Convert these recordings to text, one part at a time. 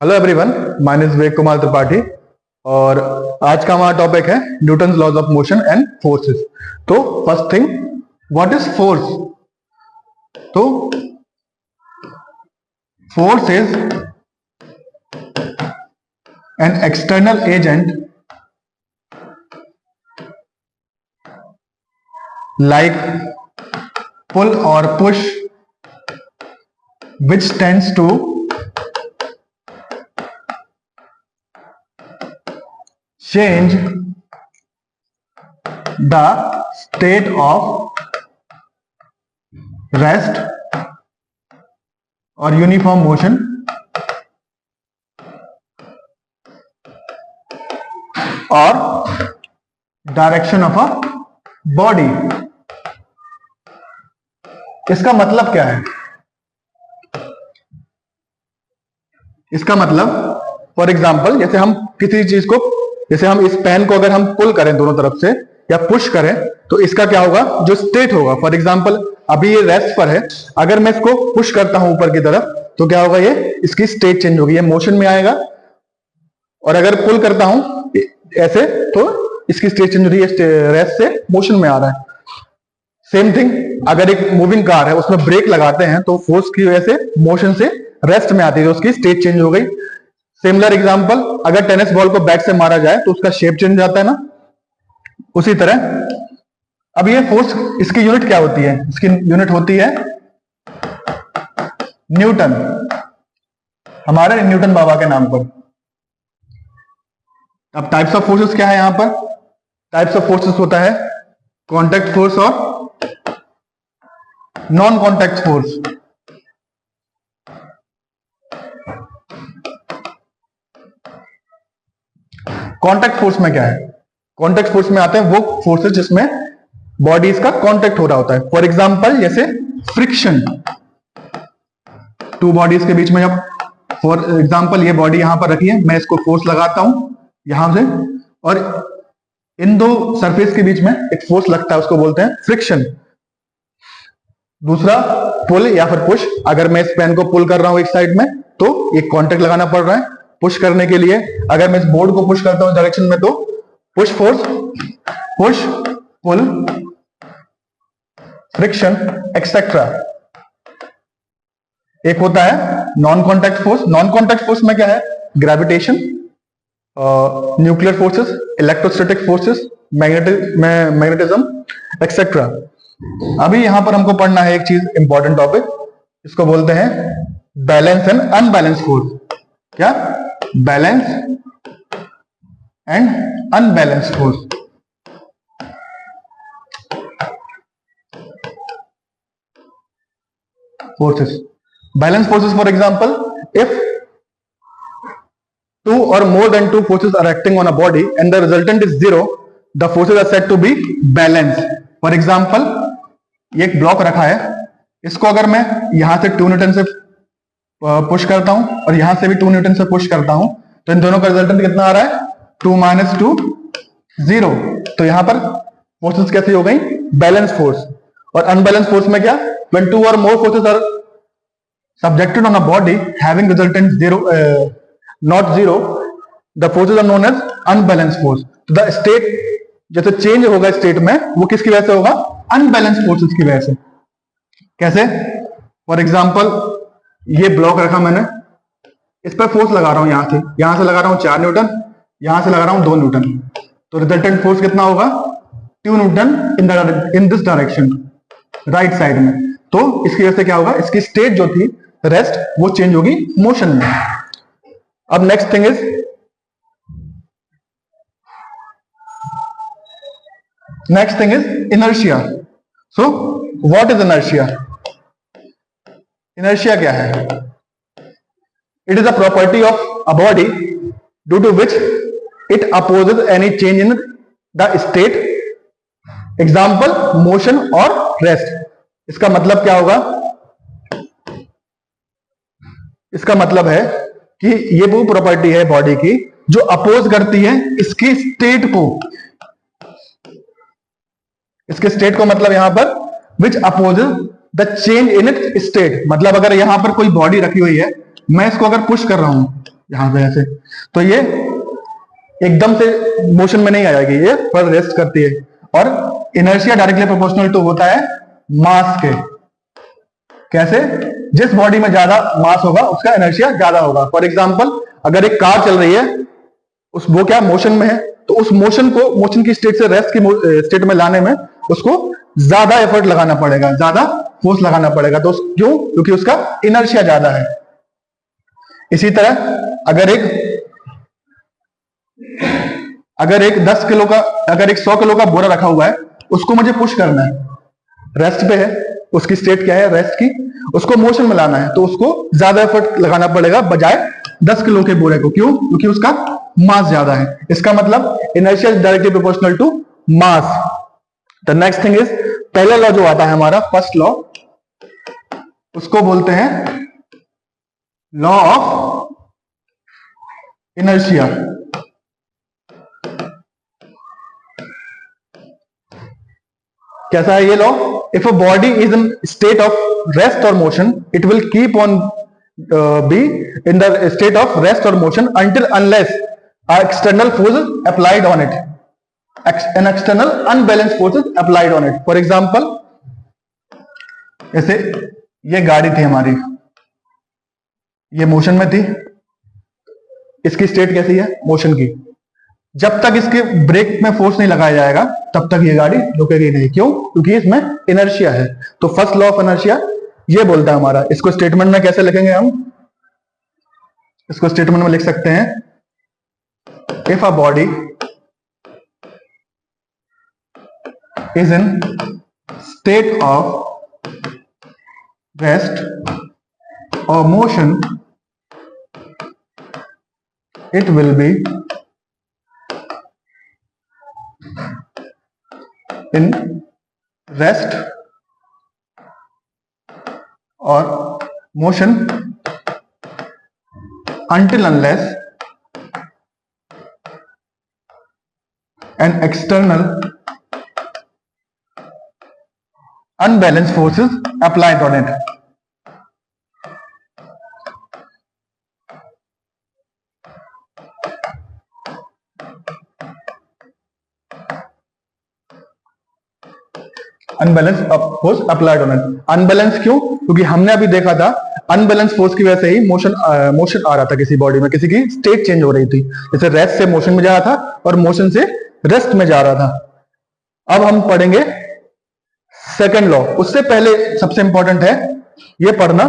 Hello everyone, my name is Vivek Kumar Tripathi और आज का हमारा टॉपिक है Newton's laws of motion and forces. तो first thing, what is force? तो force is an external agent like pull or push which tends to change the state of rest or uniform motion or direction of a body। इसका मतलब क्या है? इसका मतलब for example, जैसे हम किसी चीज को, जैसे हम इस पेन को अगर हम पुल करें दोनों तरफ से या पुश करें तो इसका क्या होगा, जो स्टेट होगा। फॉर एग्जाम्पल अभी ये रेस्ट पर है, अगर मैं इसको पुश करता हूं ऊपर की तरफ तो क्या होगा, ये इसकी स्टेट चेंज होगी, ये मोशन में आएगा। और अगर पुल करता हूं ऐसे तो इसकी स्टेट चेंज हो रही है, रेस्ट से मोशन में आ रहा है। सेम थिंग, अगर एक मूविंग कार है उसमें ब्रेक लगाते हैं तो फोर्स की वजह से मोशन से रेस्ट में आती है तो उसकी स्टेट चेंज हो गई। सिमिलर एग्जांपल, अगर टेनिस बॉल को बैट से मारा जाए तो उसका शेप चेंज जाता है ना, उसी तरह अब ये फोर्स, इसकी यूनिट क्या होती है? इसकी यूनिट होती है न्यूटन, हमारे न्यूटन बाबा के नाम पर। अब टाइप्स ऑफ फोर्सेस क्या है? यहां पर टाइप्स ऑफ फोर्सेस होता है कॉन्टैक्ट फोर्स और non contact force. Contact force में क्या है? कॉन्टैक्ट फोर्स में आते हैं वो फोर्सेस जिसमें बॉडीज का कॉन्टैक्ट हो रहा होता है। फॉर एग्जांपल जैसे फ्रिक्शन, टू बॉडीज के बीच में, जब फॉर एग्जांपल ये बॉडी यहां पर रखी है, मैं इसको फोर्स लगाता हूं यहां से और इन दो सरफेस के बीच में एक फोर्स लगता है, उसको बोलते हैं फ्रिक्शन। दूसरा पुल या फिर पुश, अगर मैं इस पेन को पुल कर रहा हूं एक साइड में तो एक कॉन्टैक्ट लगाना पड़ रहा है पुश करने के लिए। अगर मैं इस बोर्ड को पुश करता हूं डायरेक्शन में तो push force, push pull, friction etcetera. एक होता है non contact force. Non contact force में क्या है? Gravitation, nuclear forces, electrostatic forces, magnetism etcetera. अभी यहां पर हमको पढ़ना है एक चीज, इंपॉर्टेंट टॉपिक, इसको बोलते हैं बैलेंस एंड अनबैलेंस फोर्स। क्या? Balance and unbalance force. Forces, balance forces, for example if two or more than two forces are acting on a body and the resultant is zero, the forces are said to be balanced. For example, ये एक block रखा है, इसको अगर मैं यहां से 2 Newton से पुश करता हूं और यहां से भी 2 न्यूटन से पुश करता हूं तो इन दोनों का रिजल्टेंट कितना आ रहा है? 2 - 2 0। तो यहां पर फोर्सेस कैसी हो गई? Balance force. और अनबैलेंस फोर्स में क्या? when two or more forces are subjected on a body having resultant zero, not zero, the forces are known as unbalanced force. तो the state जैसे चेंज होगा स्टेट में, वो किसकी वजह से होगा? अनबैलेंस फोर्सेस की वजह से। कैसे? फॉर एग्जांपल ये ब्लॉक रखा मैंने, इस पर फोर्स लगा रहा हूं, यहां से लगा रहा हूं 4 न्यूटन, यहां से लगा रहा हूं 2 न्यूटन, तो रिजल्टेंट फोर्स कितना होगा? 2 Newton in this direction, right side में। तो इसकी वजह से क्या होगा? इसकी स्टेट जो थी रेस्ट, वो चेंज होगी मोशन में। अब next thing is, inertia. So what is inertia? Inertia क्या है? It is a property of a body due to which it opposes any change in the state, example motion और rest. इसका मतलब क्या होगा? इसका मतलब है कि ये वो प्रॉपर्टी है बॉडी की जो अपोज करती है इसकी स्टेट को। इसके स्टेट को मतलब यहां पर which opposes the change in its state. मतलब अगर यहां पर कोई बॉडी रखी हुई है, मैं इसको अगर पुश कर रहा हूं, यहां पे ऐसे, तो ये एकदम से मोशन में नहीं आ जाएगी, ये पर रेस्ट करती है। और इनर्शिया डायरेक्टली प्रोपोर्शनल टू होता है मास के। कैसे? जिस बॉडी में ज्यादा मास होगा उसका इनर्शिया ज्यादा होगा। फॉर एग्जाम्पल अगर एक कार चल रही है, उस वो क्या मोशन में है, तो उस मोशन को मोशन की स्टेट से रेस्ट की स्टेट में लाने में उसको ज्यादा एफर्ट लगाना पड़ेगा, ज्यादा फोर्स लगाना पड़ेगा। तो क्यों? क्योंकि उसका इनर्शिया ज्यादा है। इसी तरह अगर एक 10 किलो का, अगर एक 100 किलो का बोरा रखा हुआ है, उसको मुझे पुश करना है, रेस्ट पे है, उसकी स्टेट क्या है? रेस्ट की। उसको मोशन में लाना है तो उसको ज्यादा एफर्ट लगाना पड़ेगा बजाय 10 किलो के बोरे को। क्यों? क्योंकि उसका मास ज्यादा है। इसका मतलब inertia is directly proportional to mass. The next thing is, पहला लॉ जो आता है हमारा, फर्स्ट लॉ, उसको बोलते हैं लॉ ऑफ इनर्शिया। कैसा है ये law? If a body is in state of rest और motion, it will keep on be in the state of rest और motion until unless external forces applied on it, an external unbalanced forces applied on it. For example, जैसे ये गाड़ी थी हमारी, ये motion में थी, इसकी स्टेट कैसी है? मोशन की। जब तक इसके ब्रेक में फोर्स नहीं लगाया जाएगा तब तक ये गाड़ी रुकेगी नहीं। क्यों? क्योंकि इसमें इनर्शिया है। तो फर्स्ट लॉ ऑफ इनर्शिया ये बोलता है हमारा। इसको स्टेटमेंट में कैसे लिखेंगे हम? इसको स्टेटमेंट में लिख सकते हैं, if a body is in state of rest और motion, it will be in rest or motion until unless an external unbalanced force is applied on it. Unbalance force applied on it. Unbalance क्यों? क्योंकि हमने अभी देखा था unbalance force की वजह से ही मोशन आ रहा था किसी बॉडी में, किसी की स्टेट चेंज हो रही थी। जैसे रेस्ट से मोशन में जा रहा था और मोशन से रेस्ट में जा रहा था। अब हम पढ़ेंगे सेकंड लॉ। उससे पहले सबसे इंपॉर्टेंट है ये पढ़ना,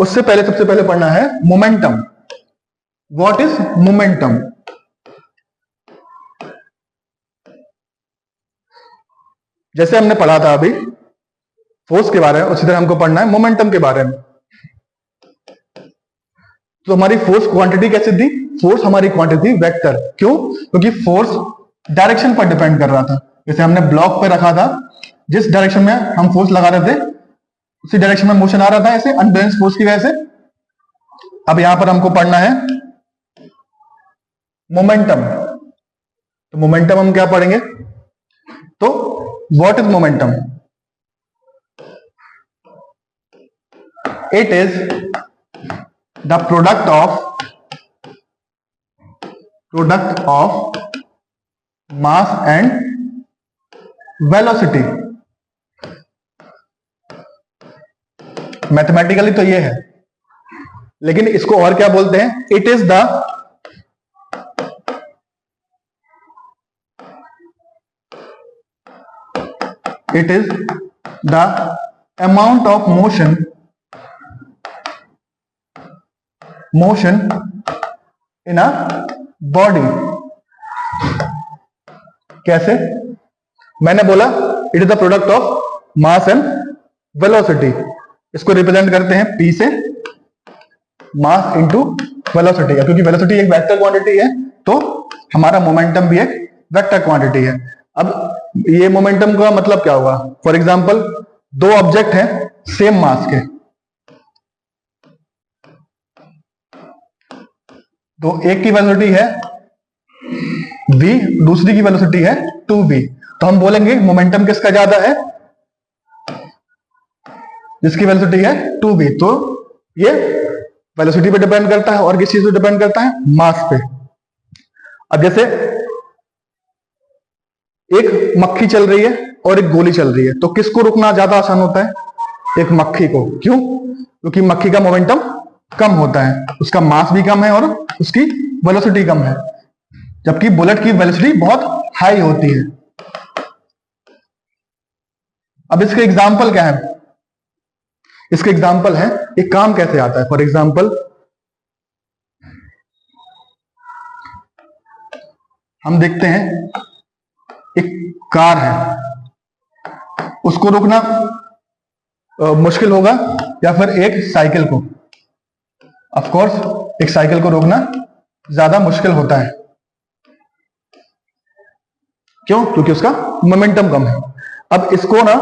उससे पहले सबसे पहले पढ़ना है मोमेंटम। What is momentum? जैसे हमने पढ़ा था अभी फोर्स के बारे में, उसी तरह हमको पढ़ना है मोमेंटम के बारे में। तो हमारी फोर्स क्वांटिटी कैसे थी? फोर्स हमारी क्वांटिटी वेक्टर। क्यों? क्योंकि फोर्स डायरेक्शन पर डिपेंड कर रहा था। जैसे हमने ब्लॉक पे रखा था, जिस डायरेक्शन में हम फोर्स लगा रहे थे उसी डायरेक्शन में मोशन आ रहा था, ऐसे अनबैलेंस फोर्स की वजह से। अब यहां पर हमको पढ़ना है मोमेंटम। तो मोमेंटम हम क्या पढ़ेंगे? तो what is momentum? It is the product of mass and velocity. Mathematically तो ये है, लेकिन इसको और क्या बोलते हैं? It is the amount of motion in a body. कैसे? मैंने बोला it is the product of mass and velocity. इसको रिप्रेजेंट करते हैं P से, मास इंटू वेलोसिटी। क्योंकि वेलोसिटी एक वेक्टर क्वांटिटी है तो हमारा मोमेंटम भी एक वेक्टर क्वांटिटी है। अब ये मोमेंटम का मतलब क्या होगा? फॉर एग्जाम्पल दो ऑब्जेक्ट हैं सेम मास के, तो एक की वेलोसिटी है v, दूसरी की वेलोसिटी है 2v। तो हम बोलेंगे मोमेंटम किसका ज्यादा है? जिसकी वेलोसिटी है 2v। तो ये वेलोसिटी पे डिपेंड करता है और किस चीज पे डिपेंड करता है, मास पे। अब जैसे एक मक्खी चल रही है और एक गोली चल रही है, तो किसको रुकना ज्यादा आसान होता है, एक मक्खी को। क्यों? क्योंकि मक्खी का मोमेंटम कम होता है, उसका मास भी कम है और उसकी वेलोसिटी कम है, जबकि बुलेट की वेलोसिटी बहुत हाई होती है। अब इसके एग्जाम्पल क्या है, इसके एग्जाम्पल है ये काम कैसे आता है। फॉर एग्जाम्पल हम देखते हैं एक कार है, उसको रोकना मुश्किल होगा या फिर एक साइकिल को। ऑफ कोर्स एक साइकिल को रोकना ज्यादा मुश्किल होता है। क्यों? क्योंकि उसका मोमेंटम कम है। अब इसको ना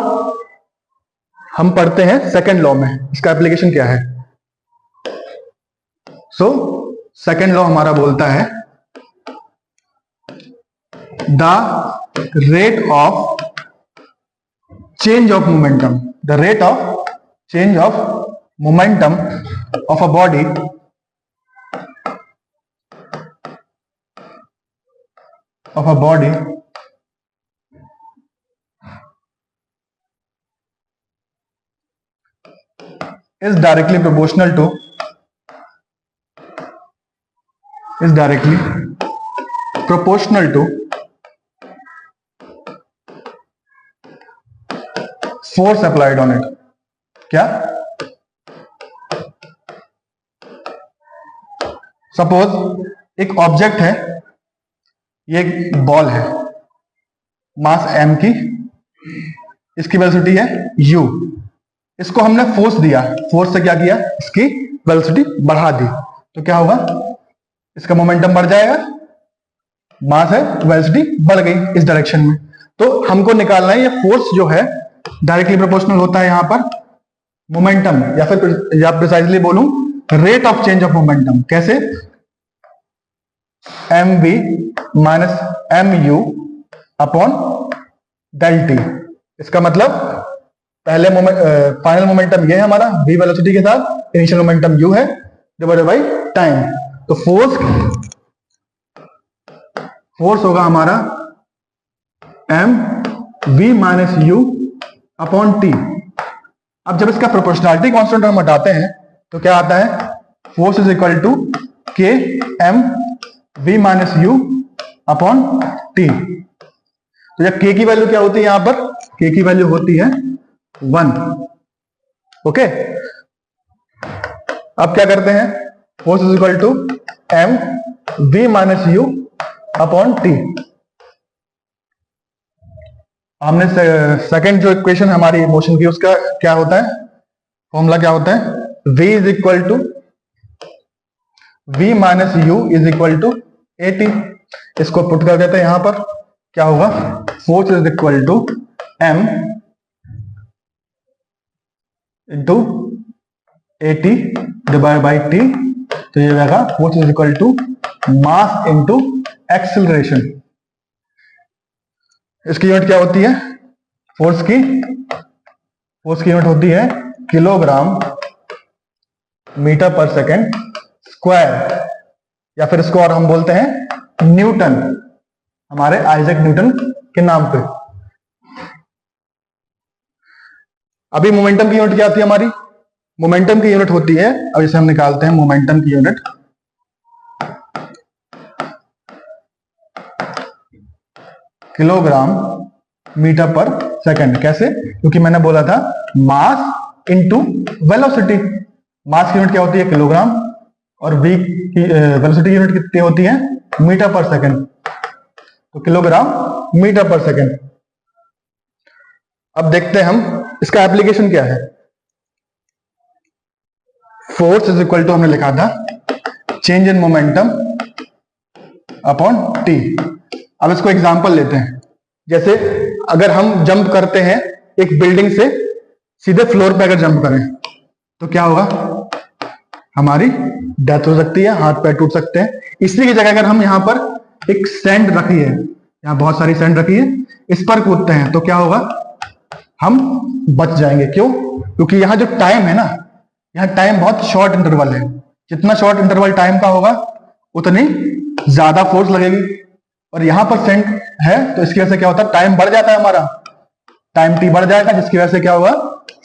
हम पढ़ते हैं सेकंड लॉ में, इसका एप्लीकेशन क्या है। सेकंड लॉ हमारा बोलता है the rate of change of momentum, the rate of change of momentum of a body is directly proportional to force applied on it। क्या? सपोज एक ऑब्जेक्ट है, ये एक बॉल है, मास m की, इसकी वेलोसिटी है u। इसको हमने फोर्स दिया, फोर्स से क्या किया, इसकी वेलोसिटी बढ़ा दी, तो क्या होगा, इसका मोमेंटम बढ़ जाएगा, मास है, वेलोसिटी बढ़ गई इस डायरेक्शन में। तो हमको निकालना है ये फोर्स जो है डायरेक्टली प्रोपोर्शनल होता है यहां पर मोमेंटम, या फिर प्रिसाइजली बोलूं rate of change of momentum. कैसे? mv minus mu upon del t. इसका मतलब पहले फाइनल मोमेंटम ये है हमारा v वेलोसिटी के साथ, इनिशियल मोमेंटम u है डिवाइडेड बाय टाइम। तो फोर्स होगा हमारा m v minus u upon T. अब जब इसका प्रोपोर्शनैलिटी कांस्टेंट हम हटाते हैं तो क्या आता है, force is equal to k m v minus u upon t. तो जब k की वैल्यू क्या होती है, यहां पर k की वैल्यू होती है 1। ओके, अब क्या करते हैं, force is equal to m v minus u upon t. हमने सेकंड जो इक्वेशन हमारी मोशन की, उसका क्या होता है, फॉर्मूला क्या होता है, v is equal to v minus u is equal to at। इसको पुट कर देते हैं यहां पर, क्या होगा, force is equal to m into at divide by t। तो ये रहेगा force is equal to mass into acceleration. इसकी यूनिट क्या होती है, फोर्स की यूनिट होती है kilogram metre per second square, या फिर इसको और हम बोलते हैं न्यूटन, हमारे आइजैक न्यूटन के नाम पे। अभी मोमेंटम की यूनिट क्या होती है हमारी, मोमेंटम की यूनिट होती है, अब इसे हम निकालते हैं, मोमेंटम की यूनिट किलोग्राम मीटर पर सेकंड। कैसे? क्योंकि मैंने बोला था मास इनटू वेलोसिटी। मास की यूनिट क्या होती है, किलोग्राम, और v की वेलोसिटी यूनिट कितनी होती है, मीटर पर सेकंड। तो किलोग्राम मीटर पर सेकंड। अब देखते हैं हम इसका एप्लीकेशन क्या है। फोर्स इज इक्वल टू हमने लिखा था change in momentum upon T. अब इसको एग्जांपल लेते हैं, जैसे अगर हम जंप करते हैं एक बिल्डिंग से सीधे फ्लोर पे, अगर जंप करें तो क्या होगा, हमारी डेथ हो सकती है, हाथ पैर टूट सकते हैं। इसी की जगह अगर हम यहां पर एक सैंड रखी है, यहां बहुत सारी सैंड रखी है, इस पर कूदते हैं तो क्या होगा, हम बच जाएंगे। क्यों? क्योंकि यहां जो टाइम है ना, यहां टाइम बहुत शॉर्ट इंटरवल है, जितना शॉर्ट इंटरवल टाइम का होगा उतनी ज्यादा फोर्स लगेगी। और यहां पर सेंट है तो इसकी वजह से क्या होता है, टाइम बढ़ जाता है, हमारा टाइम टी बढ़ जाएगा, जिसकी वजह से क्या होगा,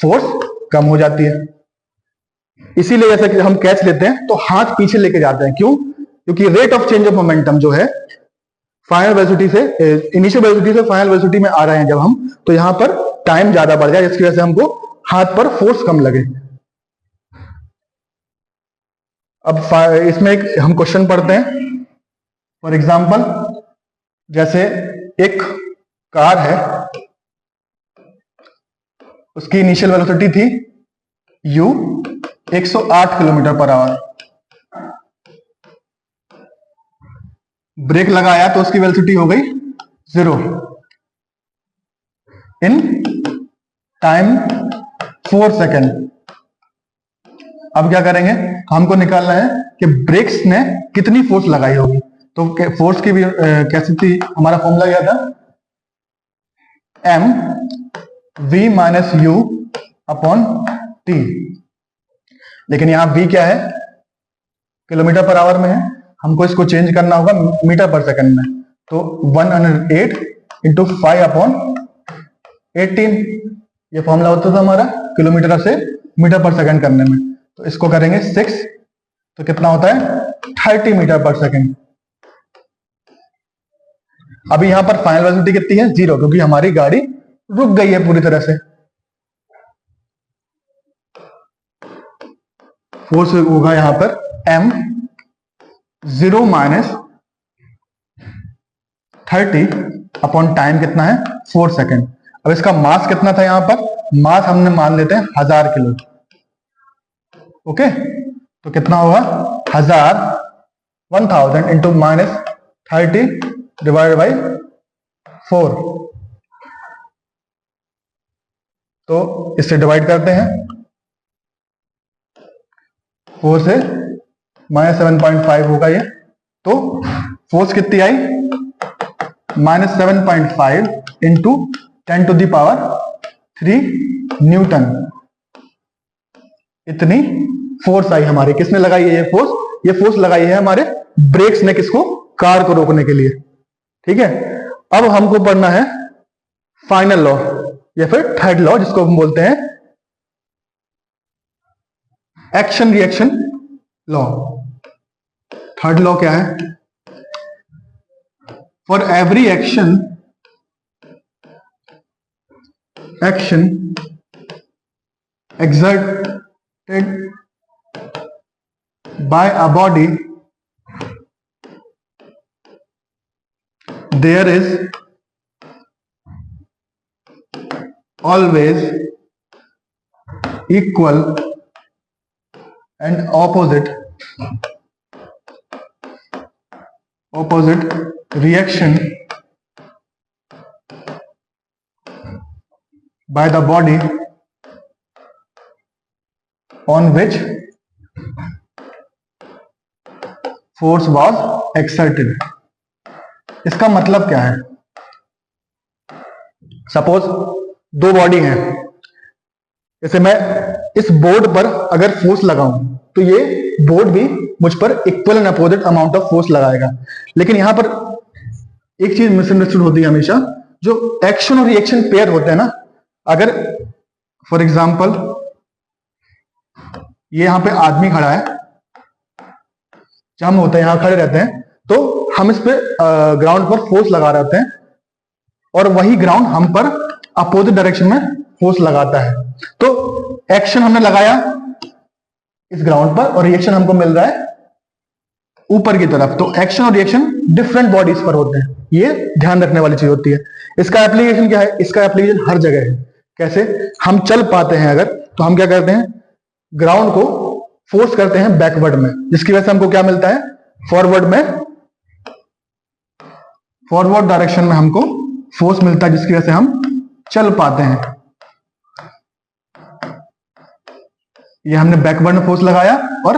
फोर्स कम हो जाती है। इसीलिए जैसे कि हम कैच लेते हैं तो हाथ पीछे लेके जाते हैं, क्यों? क्योंकि rate of change of momentum जो है फाइनल वेलोसिटी से, इनिशियल वेलोसिटी से फाइनल वेलोसिटी में आ रहे हैं जब हम, तो यहां पर टाइम ज्यादा बढ़ जाए, जिसकी वजह से हमको हाथ पर फोर्स कम लगे। अब इसमें एक हम क्वेश्चन पढ़ते हैं। फॉर एग्जाम्पल, जैसे एक कार है, उसकी इनिशियल वेलोसिटी थी u 108 kilometre per hour. Brake लगाया तो उसकी वेलोसिटी हो गई 0 इन टाइम 4 सेकेंड। अब क्या करेंगे, हमको निकालना है कि ब्रेक्स ने कितनी फोर्स लगाई होगी। तो फोर्स की भी कैसी थी, हमारा फॉर्मूला क्या था, m v minus you upon T. लेकिन यहां v क्या है, किलोमीटर पर आवर में है, हमको इसको चेंज करना होगा मीटर पर सेकंड में। तो 108 इंटू 5 अपॉन 18, ये फॉर्मूला होता था हमारा किलोमीटर से मीटर पर सेकंड करने में। तो इसको करेंगे 6, तो कितना होता है 30 मीटर पर सेकंड। अभी यहां पर फाइनल वेलोसिटी कितनी है, 0, क्योंकि हमारी गाड़ी रुक गई है पूरी तरह से। फोर्स होगा यहां पर m 0 माइनस 30 अपॉन टाइम कितना है 4 सेकेंड। अब इसका मास कितना था, यहां पर मास हमने मान लेते हैं 1000 किलो। ओके, तो कितना होगा 1000 इंटू माइनस 30 डिवाइड बाई 4। तो इससे डिवाइड करते हैं, 4 से माइनस 7.5 होगा ये। तो फोर्स कितनी आई, minus 7.5 into 10 to the power 3 newton. इतनी फोर्स आई हमारी, किसने लगाई है ये फोर्स, ये फोर्स लगाई है हमारे ब्रेक्स ने, किसको, कार को रोकने के लिए। ठीक है, अब हमको पढ़ना है फाइनल लॉ या फिर थर्ड लॉ, जिसको हम बोलते हैं action reaction law. Third law क्या है, for every action exerted by a body, there is always equal and opposite reaction by the body on which force was exerted। इसका मतलब क्या है, सपोज दो बॉडी हैं, जैसे मैं इस बोर्ड पर अगर फोर्स लगाऊं तो ये बोर्ड भी मुझ पर equal and opposite amount of force लगाएगा। लेकिन यहां पर एक चीज मिसअंडरस्टूड होती है हमेशा, जो एक्शन और रिएक्शन पेयर होते हैं ना, अगर फॉर एग्जांपल ये यहां पे आदमी खड़ा है, जब हम होते हैं यहां खड़े रहते हैं तो हम इस पे ग्राउंड पर फोर्स लगा रहे होते हैं, और वही ग्राउंड हम पर अपोजिट डायरेक्शन में फोर्स लगाता है। तो एक्शन हमने लगाया इस ग्राउंड पर और रिएक्शन हमको मिल रहा है ऊपर की तरफ। तो एक्शन और रिएक्शन डिफरेंट बॉडीज पर होते हैं, ये ध्यान रखने वाली चीज होती है। इसका एप्लीकेशन क्या है, इसका एप्लीकेशन हर जगह है। कैसे हम चल पाते हैं अगर, तो हम क्या करते हैं, ग्राउंड को फोर्स करते हैं बैकवर्ड में, जिसकी वजह से हमको क्या मिलता है, फॉरवर्ड डायरेक्शन में हमको फोर्स मिलता है, जिसकी वजह से हम चल पाते हैं। ये हमने बैकवर्ड में फोर्स लगाया और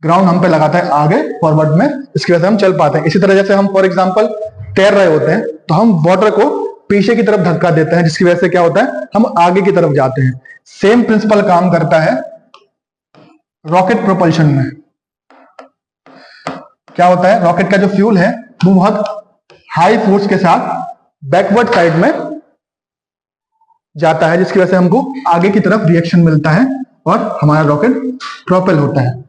ग्राउंड हम पे लगाता है आगे फॉरवर्ड में, इसकी वजह से हम चल पाते हैं। इसी तरह जैसे हम फॉर एग्जांपल तैर रहे होते हैं तो हम वाटर को पीछे की तरफ धक्का देते हैं, जिसकी वजह से क्या होता है, हम आगे की तरफ जाते हैं। सेम प्रिंसिपल काम करता है रॉकेट प्रोपल्शन में। क्या होता है, रॉकेट का जो फ्यूल है वो बहुत हाई फोर्स के साथ बैकवर्ड साइड में जाता है, जिसकी वजह से हमको आगे की तरफ रिएक्शन मिलता है और हमारा रॉकेट प्रोपेल होता है।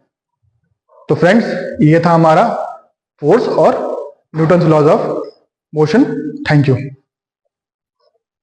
तो फ्रेंड्स, ये था हमारा फोर्स और Newton's laws of motion. Thank you.